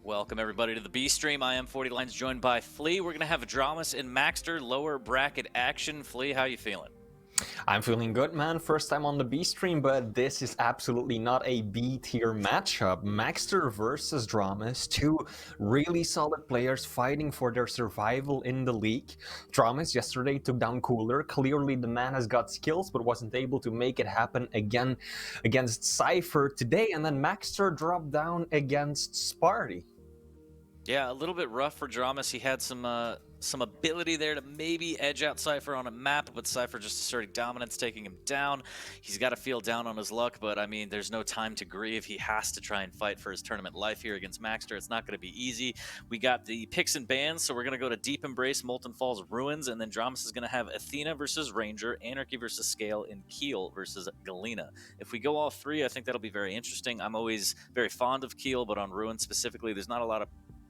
Welcome everybody to the B stream. I am 40 Lines, joined by Flea. We're gonna have dramiS and maxter lower bracket action. Flea, how you feeling? I'm feeling good, man. First time on the B stream, but this is absolutely not a B tier matchup. Maxter versus dramiS, two really solid players fighting for their survival in the league. dramiS yesterday took down Cooler. Clearly the man has got skills, but wasn't able to make it happen again against Cypher today. And then Maxter dropped down against Sparty. Yeah, a little bit rough for dramiS. He had some ability there to maybe edge out Cypher on a map, but Cypher just asserting dominance, taking him down. He's got to feel down on his luck, but I mean, there's no time to grieve. He has to try and fight for his tournament life here against maxter. It's not going to be easy. We got the picks and bans, so we're going to go to Deep Embrace, Molten Falls, Ruins, and then dramiS is going to have Athena versus Ranger, Anarchy versus Scale, and Keel versus Galena. If we go all three, I think that'll be very interesting. I'm always very fond of Keel, but on Ruins specifically, there's not a lot of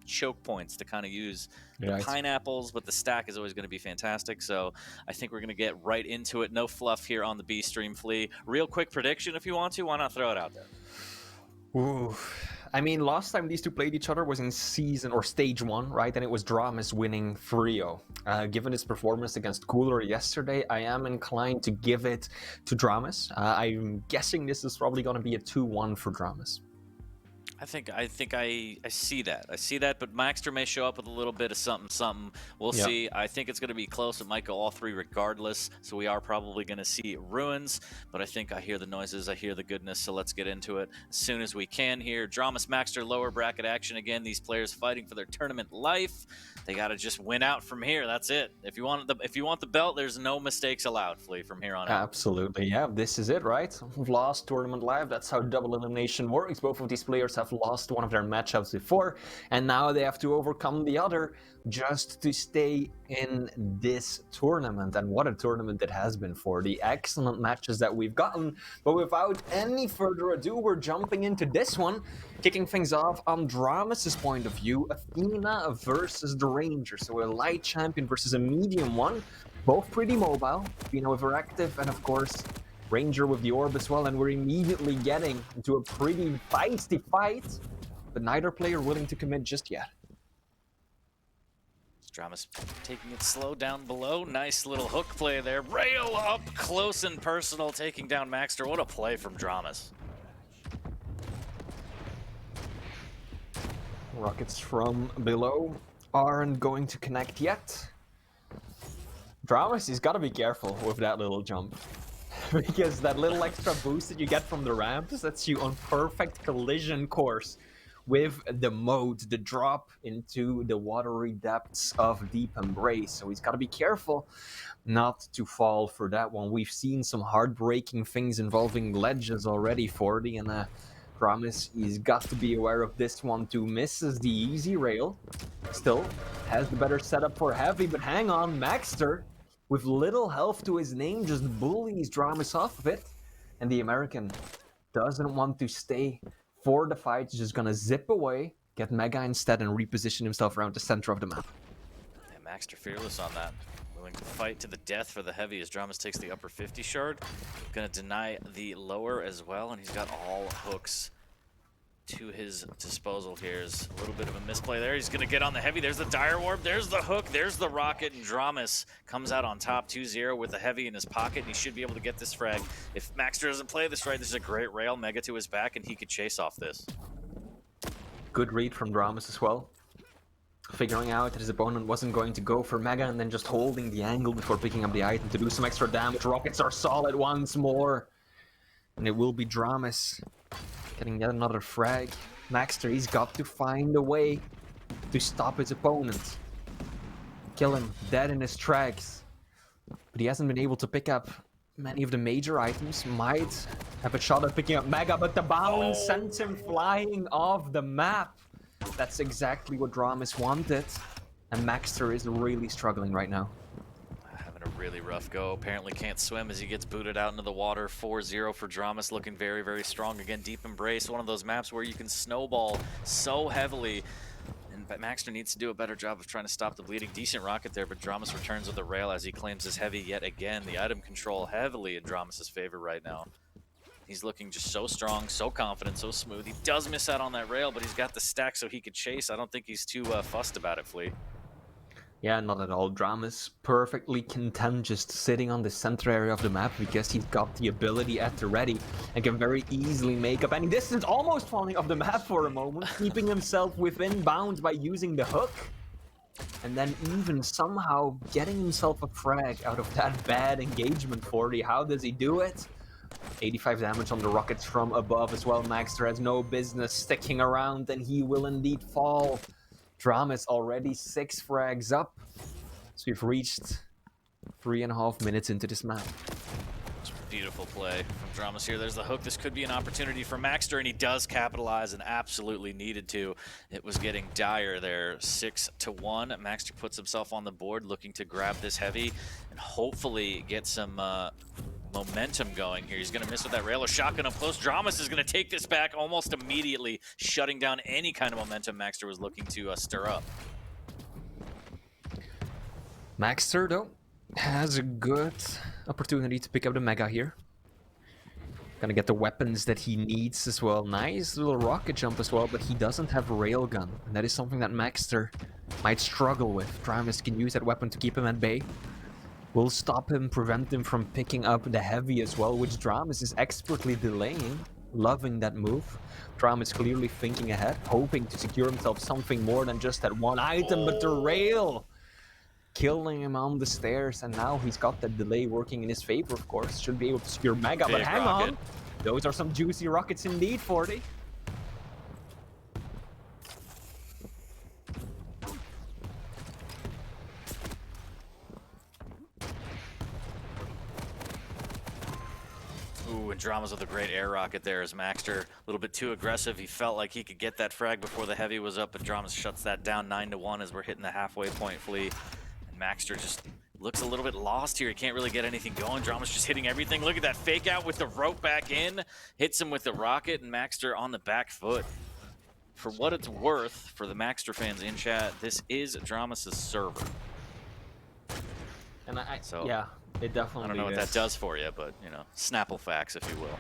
choke points to kind of use the pineapples, but the stack is always going to be fantastic. So I think we're going to get right into it. No fluff here on the B stream, Flea. Real quick prediction if you want to. Why not throw it out there? Ooh. I mean, last time these two played each other was in season or stage 1, right? And it was dramiS winning 3-0. Given his performance against Cooler yesterday, I am inclined to give it to dramiS. I'm guessing this is probably going to be a 2-1 for dramiS. I think I see that. I see that, but maxter may show up with a little bit of something. We'll see. I think it's going to be close. It might go all three regardless, so we are probably going to see Ruins, but I think I hear the noises, I hear the goodness, so let's get into it as soon as we can here. dramiS, maxter, lower bracket action. Again, these players fighting for their tournament life. They got to just win out from here. That's it. If you want the belt, there's no mistakes allowed, Flea, from here on out. Absolutely, yeah. This is it, right? Lost tournament live. That's how double elimination works. Both of these players have lost one of their matchups before, and now they have to overcome the other just to stay in this tournament. And what a tournament it has been for the excellent matches that we've gotten. But without any further ado, we're jumping into this one, kicking things off on dramiS' point of view. Athena versus the Ranger, so a light champion versus a medium one, both pretty mobile. Athena with her active, and of course Ranger with the orb as well, and we're immediately getting into a pretty feisty fight, but neither player willing to commit just yet. dramiS taking it slow down below. Nice little hook play there. Rail up close and personal, taking down maxter. What a play from dramiS. Rockets from below aren't going to connect yet. dramiS, he's got to be careful with that little jump. Because that little extra boost that you get from the ramp sets you on perfect collision course with the mode, the drop into the watery depths of Deep Embrace. So he's got to be careful not to fall for that one. We've seen some heartbreaking things involving ledges already, 40, and dramiS, he's got to be aware of this one too. Misses the easy rail, still has the better setup for heavy, but hang on, maxter, with little health to his name, just bullies dramiS off of it. And the American doesn't want to stay for the fight. He's just gonna zip away, get Mega instead, and reposition himself around the center of the map. Yeah, maxter fearless on that. Willing to fight to the death for the heavy as dramiS takes the upper 50 shard. Gonna deny the lower as well, and he's got all hooks to his disposal here. Is a little bit of a misplay there. He's gonna get on the heavy. There's the dire warp, there's the hook, there's the rocket, and dramiS comes out on top 2-0 with the heavy in his pocket, and he should be able to get this frag. If maxter doesn't play this right, this is a great rail, Mega to his back, and he could chase off this. Good read from dramiS as well. Figuring out that his opponent wasn't going to go for Mega, and then just holding the angle before picking up the item to do some extra damage. Rockets are solid once more, and it will be dramiS getting yet another frag. maxter, he's got to find a way to stop his opponent. Kill him dead in his tracks. But he hasn't been able to pick up many of the major items. Might have a shot at picking up Mega, but the bounce sends him flying off the map. That's exactly what dramiS wanted. And maxter is really struggling right now. A really rough go. Apparently can't swim as he gets booted out into the water. 4-0 for dramiS, looking very, very strong. Again, Deep Embrace, one of those maps where you can snowball so heavily. And maxter needs to do a better job of trying to stop the bleeding. Decent rocket there, but dramiS returns with a rail as he claims his heavy yet again. The item control heavily in dramiS' favor right now. He's looking just so strong, so confident, so smooth. He does miss out on that rail, but he's got the stack so he could chase. I don't think he's too fussed about it, Flea. Yeah, not at all. dramiS perfectly content just sitting on the center area of the map because he's got the ability at the ready and can very easily make up any distance, almost falling off the map for a moment, keeping himself within bounds by using the hook. And then even somehow getting himself a frag out of that bad engagement 40. How does he do it? 85 damage on the rockets from above as well. maxter has no business sticking around, and he will indeed fall. dramiS already 6 frags up. So we've reached 3.5 minutes into this map. Beautiful play from dramiS here. There's the hook. This could be an opportunity for maxter, and he does capitalize and absolutely needed to. It was getting dire there, 6-1. maxter puts himself on the board looking to grab this heavy and hopefully get some momentum going here. He's going to miss with that rail or shotgun up close. dramiS is going to take this back almost immediately, shutting down any kind of momentum maxter was looking to stir up. maxter, though, has a good opportunity to pick up the Mega here. Gonna get the weapons that he needs as well. Nice little rocket jump as well, but he doesn't have a railgun. And that is something that maxter might struggle with. dramiS can use that weapon to keep him at bay. Will stop him, prevent him from picking up the heavy as well, which dramiS is expertly delaying. Loving that move. dramiS clearly thinking ahead, hoping to secure himself something more than just that one item, but the rail killing him on the stairs, and now he's got that delay working in his favor, of course. Should be able to secure Mega, but hang on. Those are some juicy rockets indeed, 40. Ooh, and dramiS with a great air rocket there as maxter a little bit too aggressive. He felt like he could get that frag before the heavy was up, but dramiS shuts that down 9-1 as we're hitting the halfway point, Flea. maxter just looks a little bit lost here. He can't really get anything going. dramiS just hitting everything. Look at that fake out with the rope back in. Hits him with the rocket, and maxter on the back foot. For what it's worth, for the maxter fans in chat, this is dramiS' server. And So, yeah, it definitely I don't know what that does for you, but, you know, Snapple facts, if you will.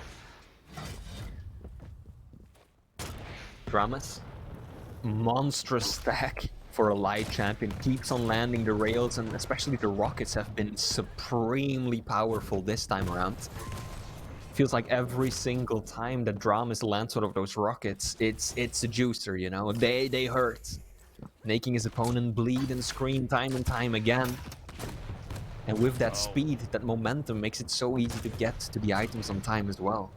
dramiS, monstrous stack for a light champion. Keeps on landing the rails, and especially the rockets have been supremely powerful this time around. Feels like every single time that dramiS lands one of those rockets, it's a juicer, you know? They hurt. Making his opponent bleed and scream time and time again. And with that speed, that momentum makes it so easy to get to the items on time as well.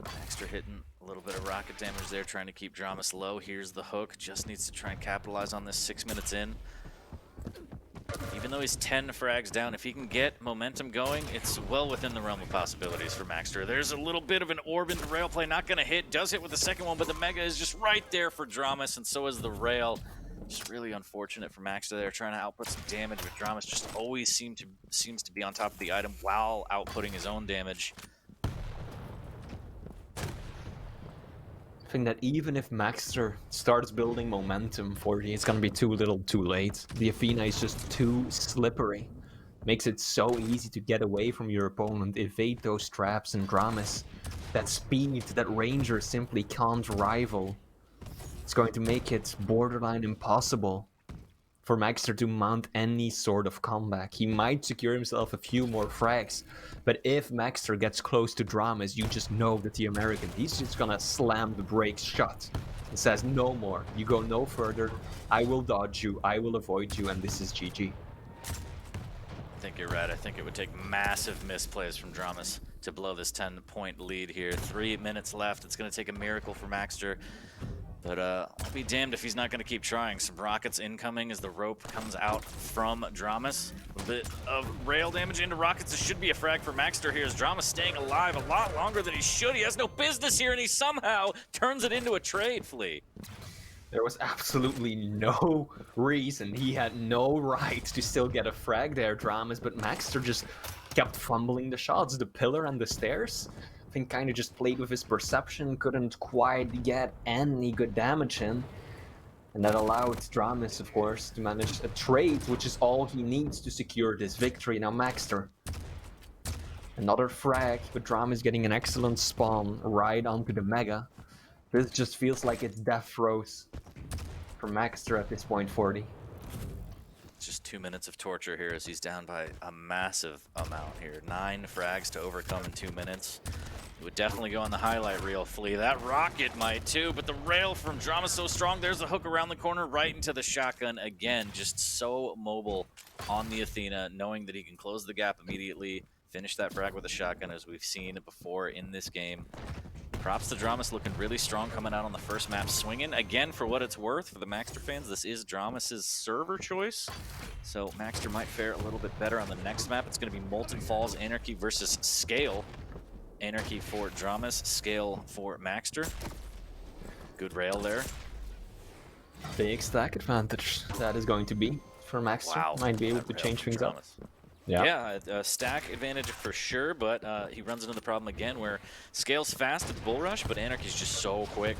maxter hitting a little bit of rocket damage there, trying to keep dramiS low. Here's the hook. Just needs to try and capitalize on this 6 minutes in. Even though he's 10 frags down, if he can get momentum going, it's well within the realm of possibilities for maxter. There's a little bit of an orb into rail play, not going to hit. Does hit with the second one, but the Mega is just right there for dramiS, and so is the rail. Just really unfortunate for maxter there, trying to output some damage, but dramiS just always seems to be on top of the item while outputting his own damage. I think that even if maxter starts building momentum for you, it's gonna be too little too late. The Athena is just too slippery. Makes it so easy to get away from your opponent, evade those traps, and dramiS. That speed that Ranger simply can't rival. It's going to make it borderline impossible for maxter to mount any sort of comeback. He might secure himself a few more frags, but if maxter gets close to dramiS, you just know that the American, he's just gonna slam the brakes shut. It says no more, you go no further, I will dodge you, I will avoid you, and this is GG. I think you're right. I think it would take massive misplays from dramiS to blow this 10-point lead here. 3 minutes left. It's going to take a miracle for maxter. But I'll be damned if he's not going to keep trying. Some rockets incoming as the rope comes out from dramiS. A bit of rail damage into rockets. This should be a frag for maxter here as dramiS staying alive a lot longer than he should. He has no business here, and he somehow turns it into a trade, Flea. There was absolutely no reason. He had no right to still get a frag there, dramiS, but maxter just kept fumbling the shots. The pillar and the stairs, I think, kind of just played with his perception, couldn't quite get any good damage in. And that allowed dramiS, of course, to manage a trade, which is all he needs to secure this victory. Now maxter Another frag, but dramiS getting an excellent spawn right onto the Mega. This just feels like it's death throes for maxter at this point, 40. Just 2 minutes of torture here as he's down by a massive amount here. 9 frags to overcome in 2 minutes. It would definitely go on the highlight reel, Flea. That rocket might too, but the rail from dramiS so strong. There's the hook around the corner right into the shotgun again. Just so mobile on the Athena, knowing that he can close the gap immediately, finish that frag with a shotgun as we've seen before in this game. Props to dramiS, looking really strong coming out on the first map, swinging. Again, for what it's worth, for the maxter fans, this is dramiS' server choice. So maxter might fare a little bit better on the next map. It's going to be Molten Falls Anarchy versus Scale. Anarchy for dramiS, Scale for maxter. Good rail there. Big stack advantage that is going to be for maxter. Wow. Might be able to change things up. Yeah, a stack advantage for sure, but he runs into the problem again where Scale's fast at the bull rush, but Anarchy's just so quick.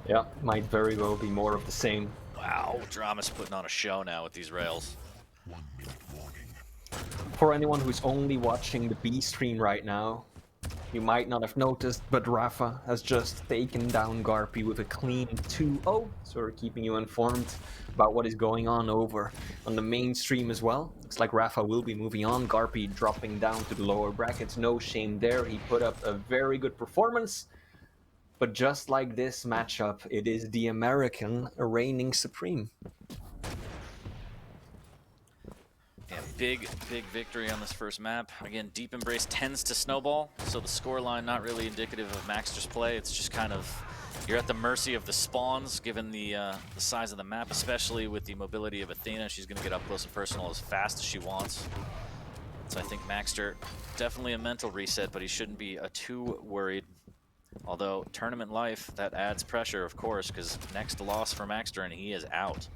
Yeah, might very well be more of the same. Wow, dramiS putting on a show now with these rails. For anyone who's only watching the B stream right now, you might not have noticed, but Rafa has just taken down Garpy with a clean 2-0, so we're keeping you informed about what is going on over on the main stream as well. Looks like Rafa will be moving on, Garpy dropping down to the lower brackets, no shame there. He put up a very good performance, but just like this matchup, it is the American reigning supreme. Yeah, big victory on this first map. Again, Deep Embrace tends to snowball, so the scoreline not really indicative of maxter's play. It's just kind of, you're at the mercy of the spawns, given the size of the map, especially with the mobility of Athena. She's going to get up close and personal as fast as she wants. So I think maxter, definitely a mental reset, but he shouldn't be too worried. Although, tournament life, that adds pressure, of course, because next loss for maxter and he is out.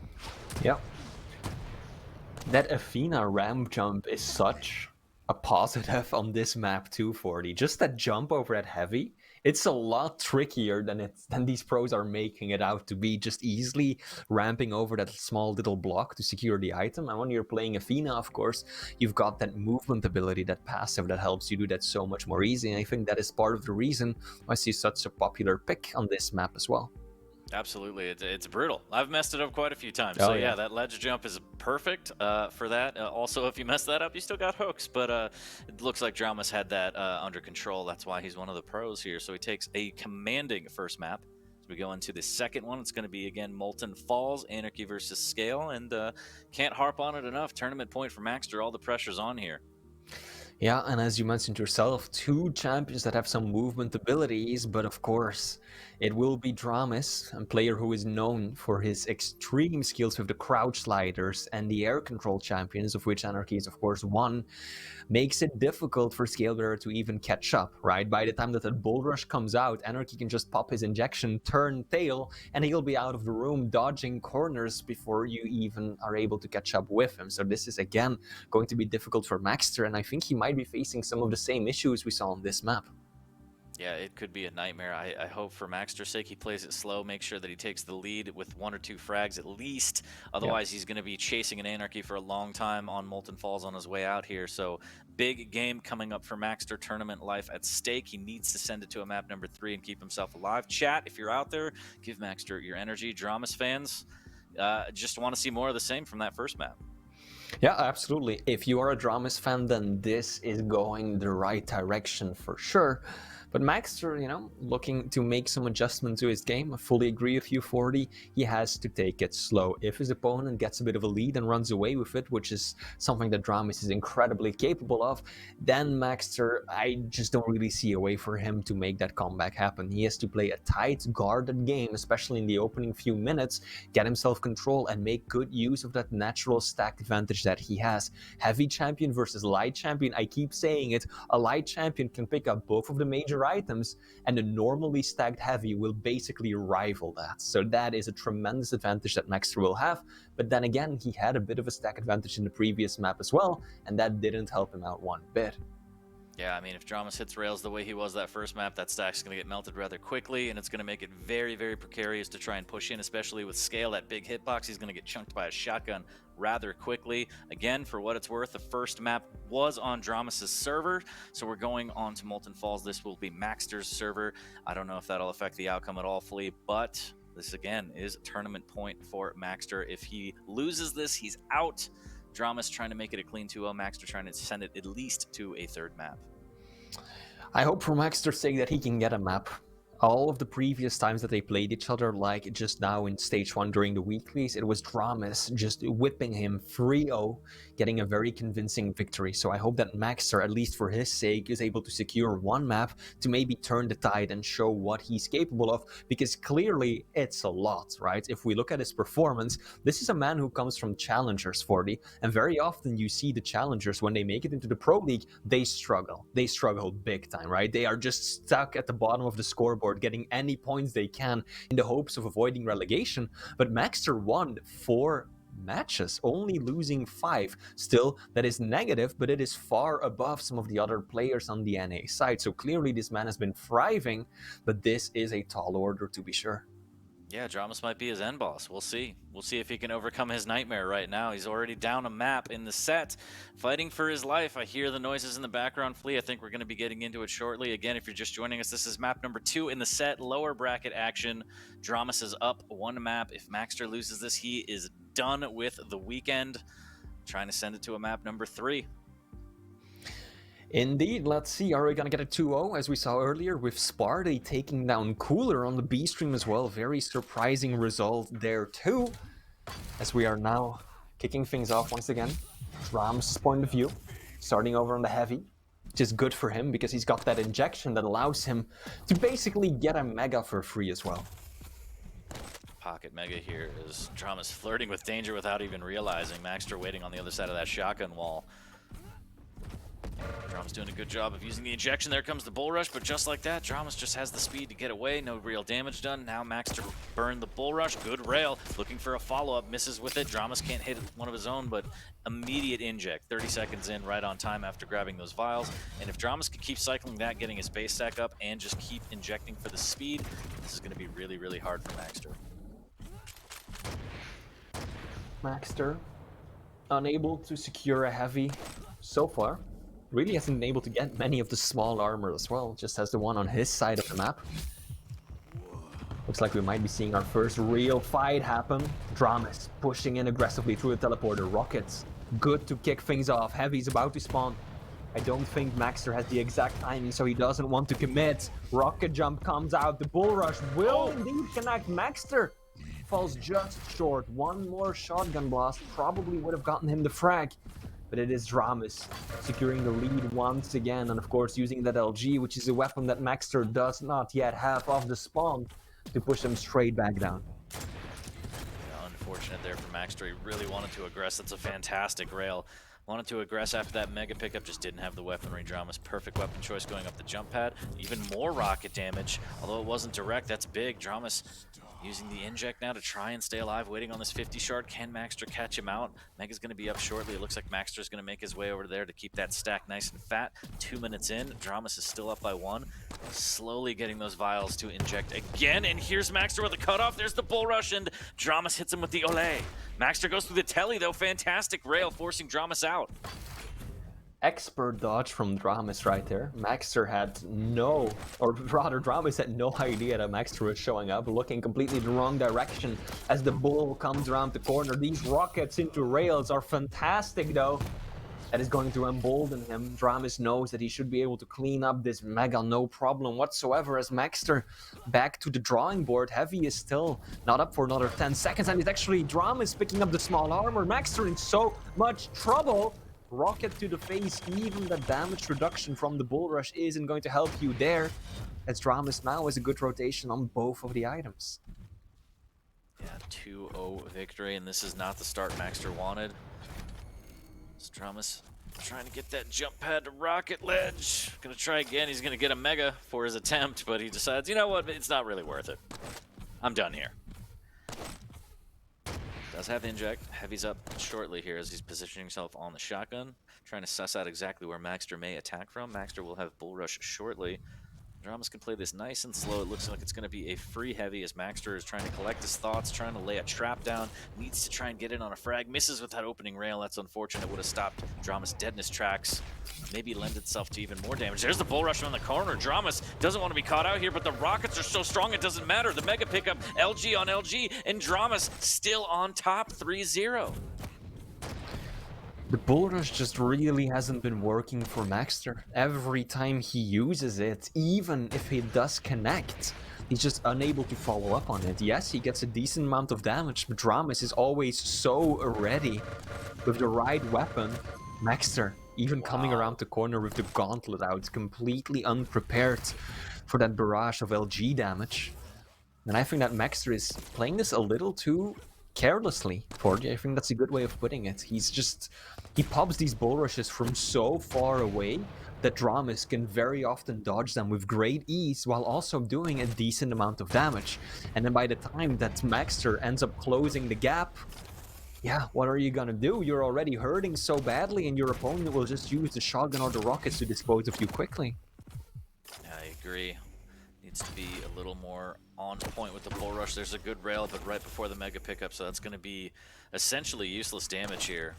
Yep. That Athena ramp jump is such a positive on this map too, 40. Just that jump over that heavy, it's a lot trickier than these pros are making it out to be, just easily ramping over that small little block to secure the item. And when you're playing Athena, of course, you've got that movement ability, that passive that helps you do that so much more easy. And I think that is part of the reason I see such a popular pick on this map as well. Absolutely, it's brutal. I've messed it up quite a few times. Oh, so yeah, yeah, that ledge jump is perfect for that. Also, if you mess that up, you still got hooks. But it looks like dramiS had that under control. That's why he's one of the pros here. So he takes a commanding first map. As we go into the second one, it's going to be, again, Molten Falls, Anarchy versus Scale. And can't harp on it enough. Tournament point for maxter. All the pressure's on here. Yeah, and as you mentioned yourself, 2 champions that have some movement abilities, but of course, it will be dramiS, a player who is known for his extreme skills with the crouch sliders and the air control champions, of which Anarchy is of course one, makes it difficult for Scalebearer to even catch up, right? By the time that the bull rush comes out, Anarchy can just pop his injection, turn tail, and he'll be out of the room dodging corners before you even are able to catch up with him. So this is again going to be difficult for maxter, and I think he might be facing some of the same issues we saw on this map. Yeah, it could be a nightmare. I hope for maxter's sake he plays it slow, make sure that he takes the lead with 1 or 2 frags at least. Otherwise, he's going to be chasing an Anarchy for a long time on Molten Falls on his way out here. So big game coming up for maxter, tournament life at stake. He needs to send it to a map number 3 and keep himself alive. Chat, if you're out there, give maxter your energy. dramiS fans, just want to see more of the same from that first map. Yeah, absolutely. If you are a dramiS fan, then this is going the right direction for sure. But maxter, you know, looking to make some adjustment to his game. I fully agree with you, 40. He has to take it slow. If his opponent gets a bit of a lead and runs away with it, which is something that dramiS is incredibly capable of, then maxter, I just don't really see a way for him to make that comeback happen. He has to play a tight, guarded game, especially in the opening few minutes, get himself control and make good use of that natural stack advantage that he has. Heavy champion versus light champion, I keep saying it, a light champion can pick up both of the major items, and a normally stacked heavy will basically rival that. So that is a tremendous advantage that maxter will have, but then again, he had a bit of a stack advantage in the previous map as well, and that didn't help him out one bit. Yeah, I mean, if dramiS hits rails the way he was that first map, that stack's going to get melted rather quickly, and it's going to make it very, very precarious to try and push in, especially with scale, that big hitbox. He's going to get chunked by a shotgun rather quickly. Again, for what it's worth, the first map was on dramiS's server, so we're going on to Molten Falls. This will be maxter's server. I don't know if that'll affect the outcome at all, Flea, but this, again, is a tournament point for maxter. If he loses this, he's out. dramiS trying to make it a clean 2-0, maxter trying to send it at least to a third map. I hope for maxter's sake that he can get a map. All of the previous times that they played each other, like just now in Stage 1 during the weeklies, it was dramiS just whipping him 3-0, getting a very convincing victory. So I hope that maxter, at least for his sake, is able to secure one map to maybe turn the tide and show what he's capable of, because clearly it's a lot, right? If we look at his performance, this is a man who comes from Challengers 40, and very often you see the Challengers, when they make it into the Pro League, they struggle. They struggle big time, right? They are just stuck at the bottom of the scoreboard, getting any points they can in the hopes of avoiding relegation. But maxter won 4 matches, only losing 5. Still, that is negative, but it is far above some of the other players on the NA side. So clearly this man has been thriving, but this is a tall order to be sure. Yeah, dramiS might be his end boss. We'll see. We'll see if he can overcome his nightmare right now. He's already down a map in the set, fighting for his life. I hear the noises in the background, Flea. I think we're going to be getting into it shortly. Again, if you're just joining us, this is map number 2 in the set, lower bracket action. dramiS is up 1 map. If maxter loses this, he is done with the weekend. Trying to send it to a map number 3. Indeed, let's see, are we gonna get a 2-0 as we saw earlier with Sparta taking down Cooler on the B stream as well? Very surprising result there too, as we are now kicking things off once again. dramiS' point of view, starting over on the heavy, which is good for him because he's got that injection that allows him to basically get a mega for free as well. Pocket mega here is dramiS flirting with danger without even realizing. maxter waiting on the other side of that shotgun wall. dramiS doing a good job of using the injection. There comes the bull rush, but just like that, dramiS just has the speed to get away. No real damage done. Now maxter burned the bull rush. Good rail. Looking for a follow-up. Misses with it. dramiS can't hit one of his own, but immediate inject. 30 seconds in, right on time after grabbing those vials. And if dramiS can keep cycling that, getting his base stack up, and just keep injecting for the speed, this is going to be really, really hard for maxter. maxter, unable to secure a heavy so far. Really hasn't been able to get many of the small armor as well, just has the one on his side of the map. Looks like we might be seeing our first real fight happen. dramiS pushing in aggressively through the teleporter. Rockets, good to kick things off. Heavy's about to spawn. I don't think maxter has the exact timing, so he doesn't want to commit. Rocket jump comes out. The bull rush will indeed connect. maxter falls just short. One more shotgun blast probably would have gotten him the frag. But it is dramiS securing the lead once again, and of course using that LG, which is a weapon that maxter does not yet have off the spawn, to push him straight back down. Yeah, unfortunate there for maxter. He really wanted to aggress. That's a fantastic rail. Wanted to aggress after that mega pickup, just didn't have the weaponry. dramiS, perfect weapon choice going up the jump pad. Even more rocket damage, although it wasn't direct. That's big. dramiS using the inject now to try and stay alive, waiting on this 50 shard. Can maxter catch him out? Mega's going to be up shortly. It looks like maxter's going to make his way over there to keep that stack nice and fat. 2 minutes in, dramiS is still up by 1. Slowly getting those vials to inject again, and here's maxter with a cutoff. There's the bull rush, and dramiS hits him with the ole. maxter goes through the telly though. Fantastic rail, forcing dramiS out. Expert dodge from dramiS right there. maxter had no, or rather dramiS had no idea that maxter was showing up, looking completely the wrong direction as the bull comes around the corner. These rockets into rails are fantastic though. That is going to embolden him. dramiS knows that he should be able to clean up this mega no problem whatsoever, as maxter back to the drawing board. Heavy is still not up for another 10 seconds, and it's actually dramiS picking up the small armor. maxter in so much trouble. Rocket to the face, even the damage reduction from the bull rush isn't going to help you there, as dramiS now has a good rotation on both of the items. Yeah, 2-0 victory, and this is not the start maxter wanted. So dramiS trying to get that jump pad to rocket ledge. Gonna try again. He's gonna get a mega for his attempt, but he decides, you know what, it's not really worth it. I'm done here. Does have inject. Heavy's up shortly here as he's positioning himself on the shotgun. Trying to suss out exactly where maxter may attack from. Maxter will have bull rush shortly. dramiS can play this nice and slow. It looks like it's going to be a free heavy as maxter is trying to collect his thoughts, trying to lay a trap down. Needs to try and get in on a frag. Misses with that opening rail. That's unfortunate. Would have stopped dramiS dead in his tracks. Maybe lend itself to even more damage. There's the bull rush on the corner. dramiS doesn't want to be caught out here, but the rockets are so strong it doesn't matter. The mega pickup, LG on LG, and dramiS still on top 3-0. The bull rush just really hasn't been working for maxter. Every time he uses it, even if he does connect, he's just unable to follow up on it. Yes, he gets a decent amount of damage, but dramiS is always so ready with the right weapon. Maxter, even coming around the corner with the gauntlet out, completely unprepared for that barrage of LG damage. And I think that maxter is playing this a little too carelessly, Fordy. I think that's a good way of putting it. He pops these bull rushes from so far away that dramiS can very often dodge them with great ease while also doing a decent amount of damage. And then by the time that maxter ends up closing the gap, yeah, what are you gonna do? You're already hurting so badly and your opponent will just use the shotgun or the rockets to dispose of you quickly. I agree. Needs to be a little more on point with the bull rush. There's a good rail, but right before the mega pickup, so that's going to be essentially useless damage here.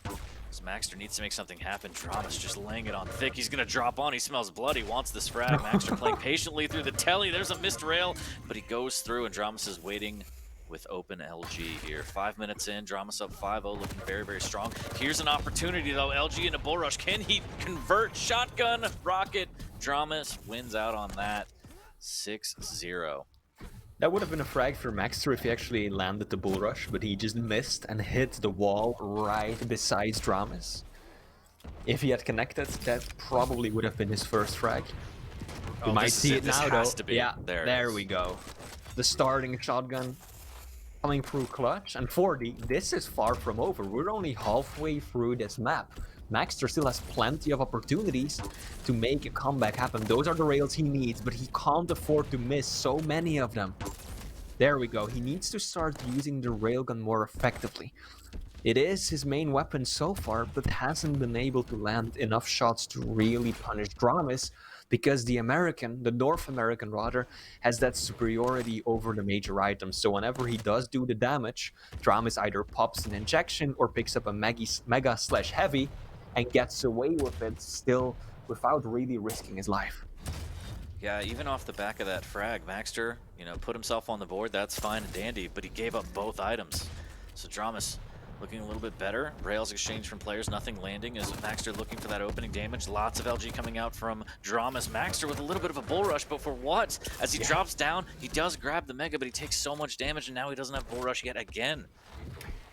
So maxter needs to make something happen. dramiS just laying it on thick. He's going to drop on. He smells blood. He wants this frag. maxter playing patiently through the telly. There's a missed rail, but he goes through, and dramiS is waiting with open LG here. 5 minutes in, dramiS up 5-0, looking very, very strong. Here's an opportunity, though. LG into bull rush. Can he convert? Shotgun, rocket. dramiS wins out on that. 6-0. That would have been a frag for maxter if he actually landed the bull rush, but he just missed and hit the wall right beside dramiS. If he had connected, that probably would have been his first frag. You might see it now, though. Yeah, there we go. The starting shotgun coming through clutch. And 40, this is far from over. We're only halfway through this map. maxter still has plenty of opportunities to make a comeback happen. Those are the rails he needs, but he can't afford to miss so many of them. There we go. He needs to start using the railgun more effectively. It is his main weapon so far, but hasn't been able to land enough shots to really punish dramiS, because the North American rather, has that superiority over the major items. So whenever he does do the damage, dramiS either pops an injection or picks up a mega/heavy and gets away with it still without really risking his life. Yeah, even off the back of that frag, maxter, put himself on the board. That's fine and dandy, but he gave up both items. So dramiS looking a little bit better. Rails exchanged from players, nothing landing as maxter looking for that opening damage. Lots of LG coming out from dramiS. maxter with a little bit of a bull rush, but for what? As he drops down, he does grab the mega, but he takes so much damage, and now he doesn't have bull rush yet again.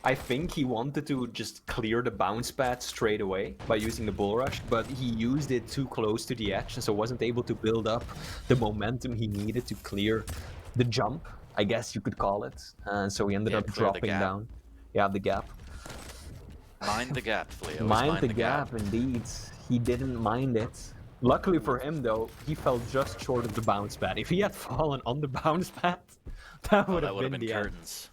I think he wanted to just clear the bounce pad straight away by using the bull rush, but he used it too close to the edge, and so wasn't able to build up the momentum he needed to clear the jump, I guess you could call it. And so he ended up dropping down. Yeah, the gap. Mind the gap, Flea. Mind the gap, indeed. He didn't mind it. Luckily for him, though, he fell just short of the bounce pad. If he had fallen on the bounce pad, that would have been the curtains.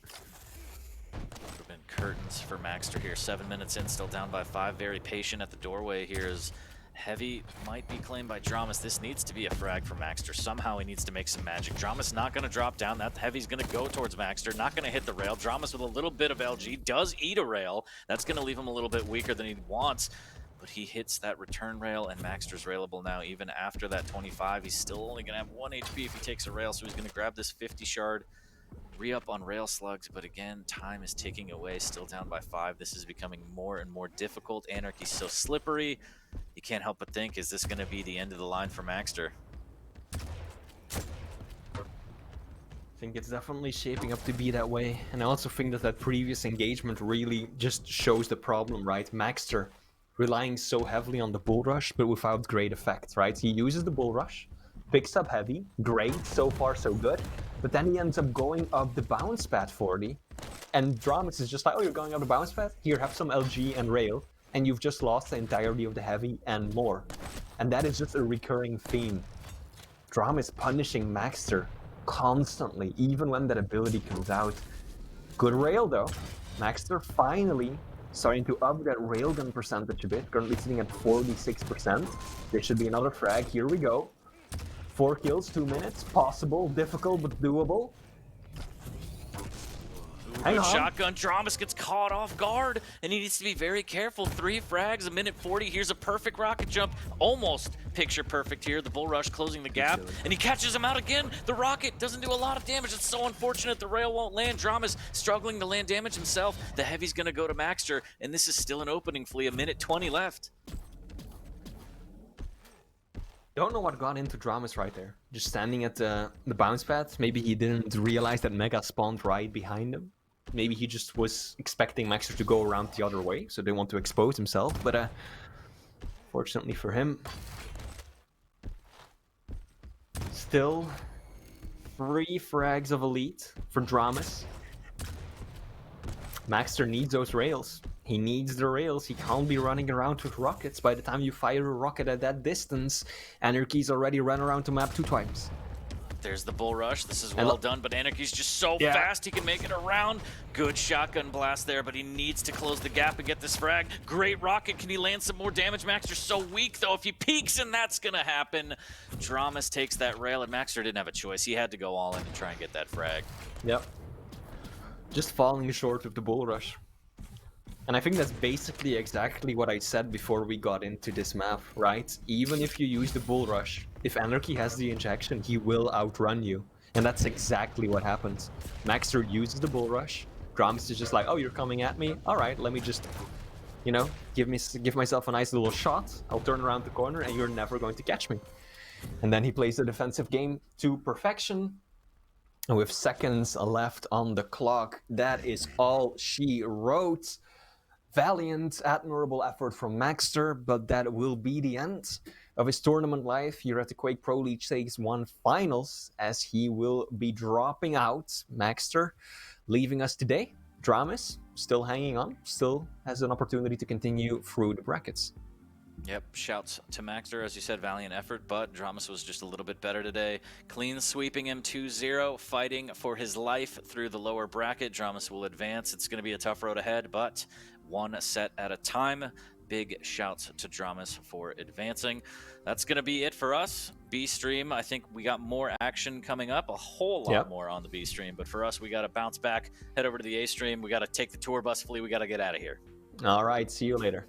Would have been curtains for maxter here. 7 minutes in, still down by 5. Very patient at the doorway here as heavy might be claimed by dramiS. This needs to be a frag for maxter. Somehow he needs to make some magic. dramiS not going to drop down. That heavy's going to go towards maxter. Not going to hit the rail. dramiS with a little bit of LG does eat a rail. That's going to leave him a little bit weaker than he wants. But he hits that return rail, and maxter's railable now. Even after that 25, he's still only going to have 1 HP if he takes a rail. So he's going to grab this 50 shard. Re-up on rail slugs, but again, time is ticking away. Still down by 5. This is becoming more and more difficult. Anarchy's so slippery. You can't help but think, is this going to be the end of the line for maxter? I think it's definitely shaping up to be that way. And I also think that previous engagement really just shows the problem, right? maxter relying so heavily on the bull rush, but without great effect, right? He uses the bull rush, picks up heavy, great, so far so good. But then he ends up going up the bounce pad 40, and dramiS is just like, oh, you're going up the bounce pad? Here, have some LG and rail, and you've just lost the entirety of the heavy and more. And that is just a recurring theme. dramiS punishing maxter constantly, even when that ability comes out. Good rail though. maxter finally starting to up that railgun percentage a bit, currently sitting at 46%. There should be another frag, here we go. 4 kills, 2 minutes, possible, difficult, but doable. Hang Good on. shotgun. dramiS gets caught off guard, and he needs to be very careful. 3 frags, a minute 40. Here's a perfect rocket jump. Almost picture perfect here. The bull rush closing the gap, and he catches him out again. The rocket doesn't do a lot of damage. It's so unfortunate the rail won't land. dramiS struggling to land damage himself. The heavy's going to go to maxter, and this is still an opening flea. A minute 20 left. Don't know what got into dramiS right there. Just standing at the bounce pad. Maybe he didn't realize that Mega spawned right behind him. Maybe he just was expecting maxter to go around the other way, so they want to expose himself. But fortunately for him, still 3 frags of elite for dramiS. Maxter needs those rails. He needs the rails. He can't be running around with rockets. By the time you fire a rocket at that distance, Anarchy's already run around to map 2 times. There's the bull rush. This is well done, but Anarchy's just so fast he can make it around. Good shotgun blast there, but he needs to close the gap and get this frag. Great rocket. Can he land some more damage? maxter's so weak, though. If he peeks, and that's going to happen. dramiS takes that rail, and maxter didn't have a choice. He had to go all in and try and get that frag. Yep. Just falling short of the bull rush. And I think that's basically exactly what I said before we got into this map, right? Even if you use the bull rush, if Anarchy has the injection, he will outrun you. And that's exactly what happens. maxter uses the bull rush. dramiS is just like, oh, you're coming at me? Alright, let me just, you know, give myself a nice little shot. I'll turn around the corner and you're never going to catch me. And then he plays the defensive game to perfection. And with seconds left on the clock, that is all she wrote. Valiant, admirable effort from maxter, but that will be the end of his tournament life here at the Quake Pro League Stage 1 Finals, as he will be dropping out. maxter leaving us today. dramiS still hanging on, still has an opportunity to continue through the brackets. Yep, shouts to maxter. As you said, valiant effort, but dramiS was just a little bit better today. Clean sweeping him 2-0, fighting for his life through the lower bracket. dramiS will advance. It's going to be a tough road ahead, but 1 set at a time. Big shouts to dramiS for advancing. That's going to be it for us. B stream, I think we got more action coming up, a whole lot more on the B stream, but for us, we got to bounce back, head over to the A stream. We got to take the tour bus flea. We got to get out of here. All right, see you later.